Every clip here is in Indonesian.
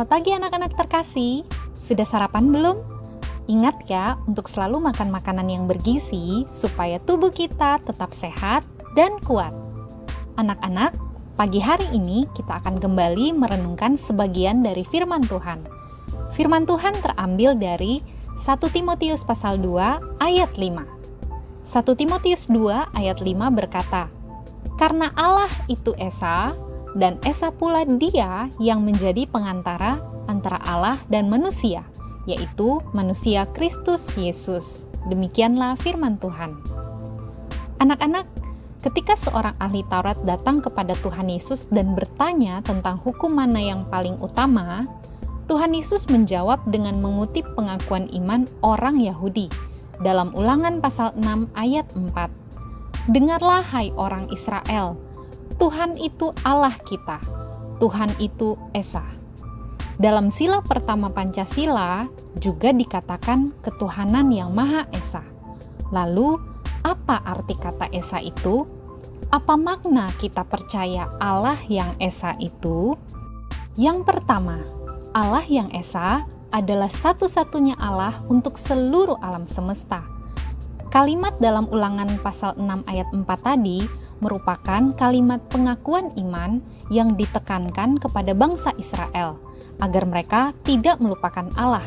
Selamat pagi anak-anak terkasih. Sudah sarapan belum? Ingat ya untuk selalu makan makanan yang bergizi supaya tubuh kita tetap sehat dan kuat. Anak-anak, pagi hari ini kita akan kembali merenungkan sebagian dari firman Tuhan. Firman Tuhan terambil dari 1 Timotius pasal 2 ayat 5. 1 Timotius 2 ayat 5 berkata, "Karena Allah itu Esa, dan Esa pula Dia yang menjadi pengantara antara Allah dan manusia, yaitu manusia Kristus Yesus." Demikianlah firman Tuhan. Anak-anak, ketika seorang ahli Taurat datang kepada Tuhan Yesus dan bertanya tentang hukum mana yang paling utama, Tuhan Yesus menjawab dengan mengutip pengakuan iman orang Yahudi dalam Ulangan pasal 6 ayat 4. "Dengarlah hai orang Israel, Tuhan itu Allah kita, Tuhan itu Esa." Dalam sila pertama Pancasila juga dikatakan ketuhanan yang Maha Esa. Lalu, apa arti kata Esa itu? Apa makna kita percaya Allah yang Esa itu? Yang pertama, Allah yang Esa adalah satu-satunya Allah untuk seluruh alam semesta. Kalimat dalam Ulangan pasal 6 ayat 4 tadi merupakan kalimat pengakuan iman yang ditekankan kepada bangsa Israel agar mereka tidak melupakan Allah.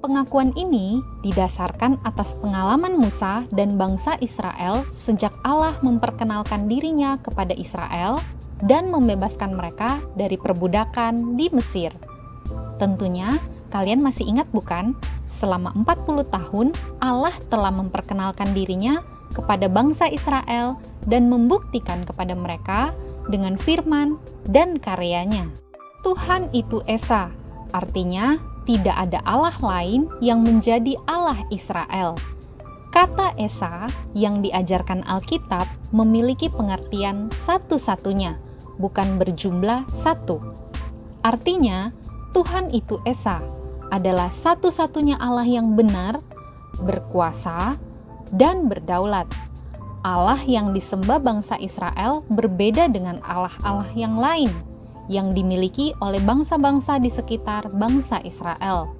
Pengakuan ini didasarkan atas pengalaman Musa dan bangsa Israel sejak Allah memperkenalkan dirinya kepada Israel dan membebaskan mereka dari perbudakan di Mesir. Tentunya kalian masih ingat bukan? Selama 40 tahun, Allah telah memperkenalkan dirinya kepada bangsa Israel dan membuktikan kepada mereka dengan firman dan karyanya. Tuhan itu Esa, artinya tidak ada Allah lain yang menjadi Allah Israel. Kata Esa yang diajarkan Alkitab memiliki pengertian satu-satunya, bukan berjumlah satu. Artinya, Tuhan itu Esa adalah satu-satunya Allah yang benar, berkuasa, dan berdaulat. Allah yang disembah bangsa Israel berbeda dengan Allah-Allah yang lain yang dimiliki oleh bangsa-bangsa di sekitar bangsa Israel.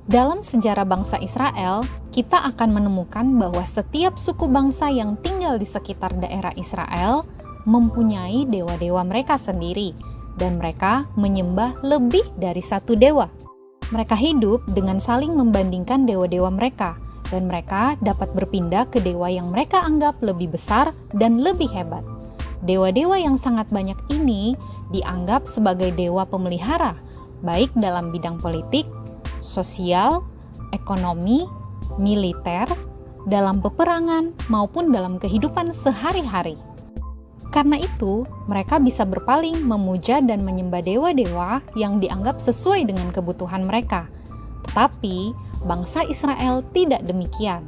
Dalam sejarah bangsa Israel, kita akan menemukan bahwa setiap suku bangsa yang tinggal di sekitar daerah Israel mempunyai dewa-dewa mereka sendiri, dan mereka menyembah lebih dari satu dewa. Mereka hidup dengan saling membandingkan dewa-dewa mereka, dan mereka dapat berpindah ke dewa yang mereka anggap lebih besar dan lebih hebat. Dewa-dewa yang sangat banyak ini dianggap sebagai dewa pemelihara, baik dalam bidang politik, sosial, ekonomi, militer, dalam peperangan, maupun dalam kehidupan sehari-hari. Karena itu, mereka bisa berpaling memuja dan menyembah dewa-dewa yang dianggap sesuai dengan kebutuhan mereka. Tetapi, bangsa Israel tidak demikian.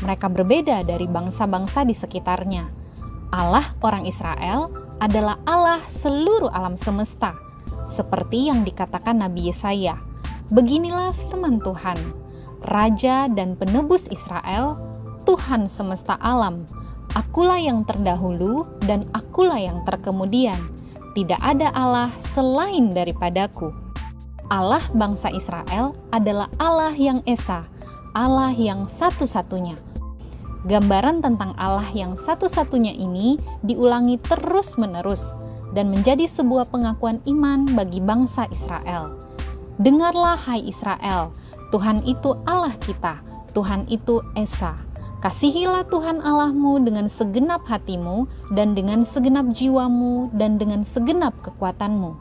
Mereka berbeda dari bangsa-bangsa di sekitarnya. Allah orang Israel adalah Allah seluruh alam semesta, seperti yang dikatakan Nabi Yesaya. Beginilah firman Tuhan, Raja dan Penebus Israel, Tuhan semesta alam. Akulah yang terdahulu dan akulah yang terkemudian. Tidak ada Allah selain daripadaku. Allah bangsa Israel adalah Allah yang Esa, Allah yang satu-satunya. Gambaran tentang Allah yang satu-satunya ini diulangi terus-menerus dan menjadi sebuah pengakuan iman bagi bangsa Israel. Dengarlah hai Israel, Tuhan itu Allah kita, Tuhan itu Esa. Kasihilah Tuhan Allahmu dengan segenap hatimu dan dengan segenap jiwamu dan dengan segenap kekuatanmu.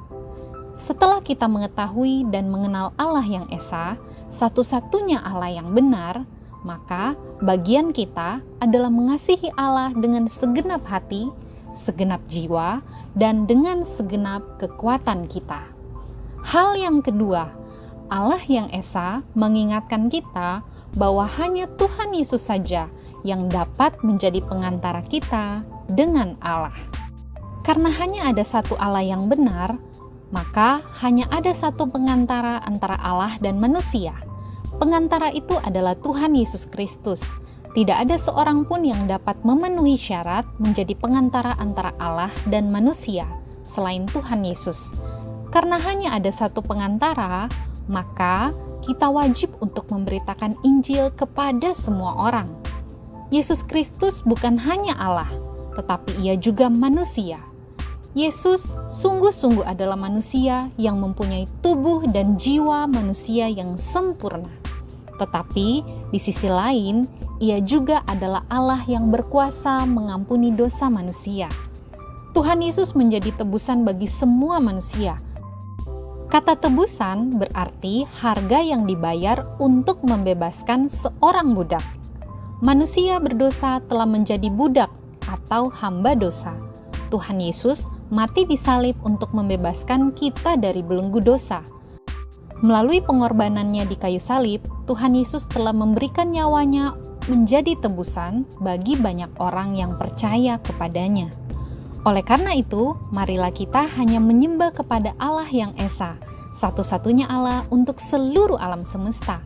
Setelah kita mengetahui dan mengenal Allah yang Esa, satu-satunya Allah yang benar, maka bagian kita adalah mengasihi Allah dengan segenap hati, segenap jiwa, dan dengan segenap kekuatan kita. Hal yang kedua, Allah yang Esa mengingatkan kita bahwa hanya Tuhan Yesus saja yang dapat menjadi pengantara kita dengan Allah. Karena hanya ada satu Allah yang benar, maka hanya ada satu pengantara antara Allah dan manusia. Pengantara itu adalah Tuhan Yesus Kristus. Tidak ada seorang pun yang dapat memenuhi syarat menjadi pengantara antara Allah dan manusia selain Tuhan Yesus. Karena hanya ada satu pengantara, maka kita wajib untuk memberitakan Injil kepada semua orang. Yesus Kristus bukan hanya Allah, tetapi Ia juga manusia. Yesus sungguh-sungguh adalah manusia yang mempunyai tubuh dan jiwa manusia yang sempurna. Tetapi di sisi lain, Ia juga adalah Allah yang berkuasa mengampuni dosa manusia. Tuhan Yesus menjadi tebusan bagi semua manusia. Kata tebusan berarti harga yang dibayar untuk membebaskan seorang budak. Manusia berdosa telah menjadi budak atau hamba dosa. Tuhan Yesus mati di salib untuk membebaskan kita dari belenggu dosa. Melalui pengorbanannya di kayu salib, Tuhan Yesus telah memberikan nyawanya menjadi tebusan bagi banyak orang yang percaya kepadanya. Oleh karena itu, marilah kita hanya menyembah kepada Allah yang Esa, satu-satunya Allah untuk seluruh alam semesta.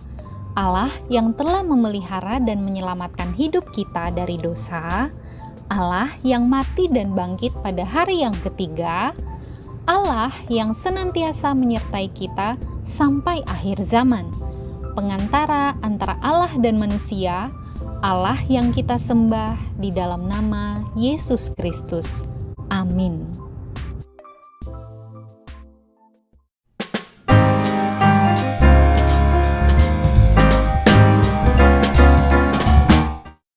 Allah yang telah memelihara dan menyelamatkan hidup kita dari dosa, Allah yang mati dan bangkit pada hari yang ketiga, Allah yang senantiasa menyertai kita sampai akhir zaman, pengantara antara Allah dan manusia, Allah yang kita sembah di dalam nama Yesus Kristus. Amin.